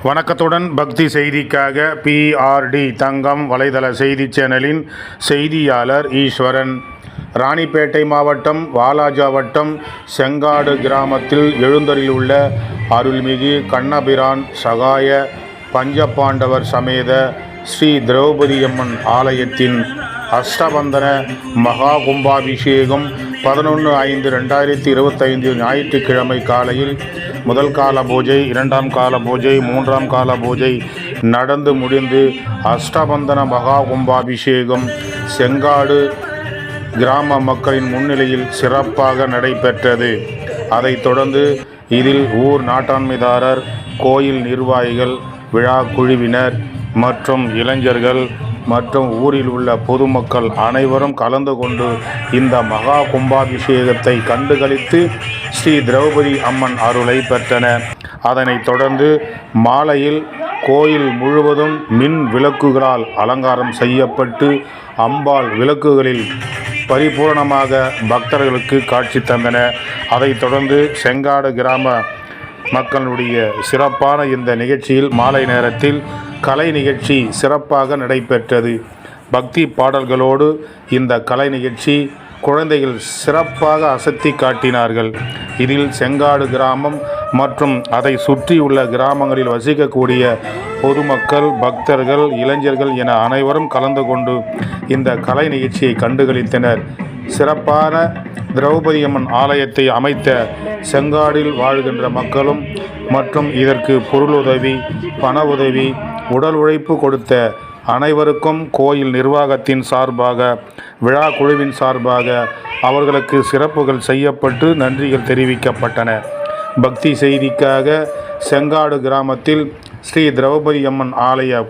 வணக்கத்துடன் பக்தி செய்திக்காக PRD தங்கம் வலைதள செய்தி சேனலின் செய்தியாளர் ஈஸ்வரன். ராணிப்பேட்டை மாவட்டம் வாலாஜா வட்டம் செங்காடு கிராமத்தில் எழுந்தருளியுள்ள அருள்மிகு கண்ணபிரான் சகாய பஞ்சபாண்டவர் சமேத ஸ்ரீ திரௌபதியம்மன் ஆலயத்தின் அஷ்டபந்தன மகா கும்பாபிஷேகம் 11/5/2025 ஞாயிற்றுக்கிழமை காலையில் முதல் கால பூஜை, இரண்டாம் கால பூஜை, மூன்றாம் கால பூஜை நடந்து முடிந்து அஷ்டபந்தன மகா கும்பாபிஷேகம் செங்காடு கிராம மக்களின் முன்னிலையில் சிறப்பாக நடைபெற்றது. அதைத் தொடர்ந்து இதில் ஊர் நாட்டாண்மைதாரர், கோயில் நிர்வாகிகள், விழா குழுவினர் மற்றும் இளைஞர்கள் மற்றும் ஊரில் உள்ள பொதுமக்கள் அனைவரும் கலந்து கொண்டு இந்த மகா கும்பாபிஷேகத்தை கண்டுகளித்து ஸ்ரீ திரௌபதி அம்மன் அருளை பெற்றனர். அதனைத் தொடர்ந்து மாலையில் கோயில் முழுவதும் மின் விளக்குகளால் அலங்காரம் செய்யப்பட்டு அம்பாள் விளக்குகளில் பரிபூர்ணமாக பக்தர்களுக்கு காட்சி தந்தன. அதைத் தொடர்ந்து செங்காடு கிராம மக்களுடைய சிறப்பான இந்த நிகழ்ச்சியில் மாலை நேரத்தில் கலை நிகழ்ச்சி சிறப்பாக நடைபெற்றது. பக்தி பாடல்களோடு இந்த கலை நிகழ்ச்சி குழந்தைகள் சிறப்பாக அசத்தி காட்டினார்கள். இதில் செங்காடு கிராமம் மற்றும் அதை சுற்றியுள்ள கிராமங்களில் வசிக்கக்கூடிய பொதுமக்கள், பக்தர்கள், இளைஞர்கள் என அனைவரும் கலந்து கொண்டு இந்த கலை நிகழ்ச்சியை கண்டுகளித்தனர். சிறப்பான திரௌபதியம்மன் ஆலயத்தை அமைத்த செங்காடில் வாழ்கின்ற மக்களும் மற்றும் இதற்கு பொருளுதவி, பண உதவி, உடல் உழைப்பு கொடுத்த அனைவருக்கும் கோயில் நிர்வாகத்தின் சார்பாக, விழா குழுவின் சார்பாக அவர்களுக்கு சிறப்புகள் செய்யப்பட்டு நன்றிகள் தெரிவிக்கப்பட்டன. பக்தி செய்திக்காக செங்காடு கிராமத்தில் ஸ்ரீ திரௌபதி அம்மன் ஆலய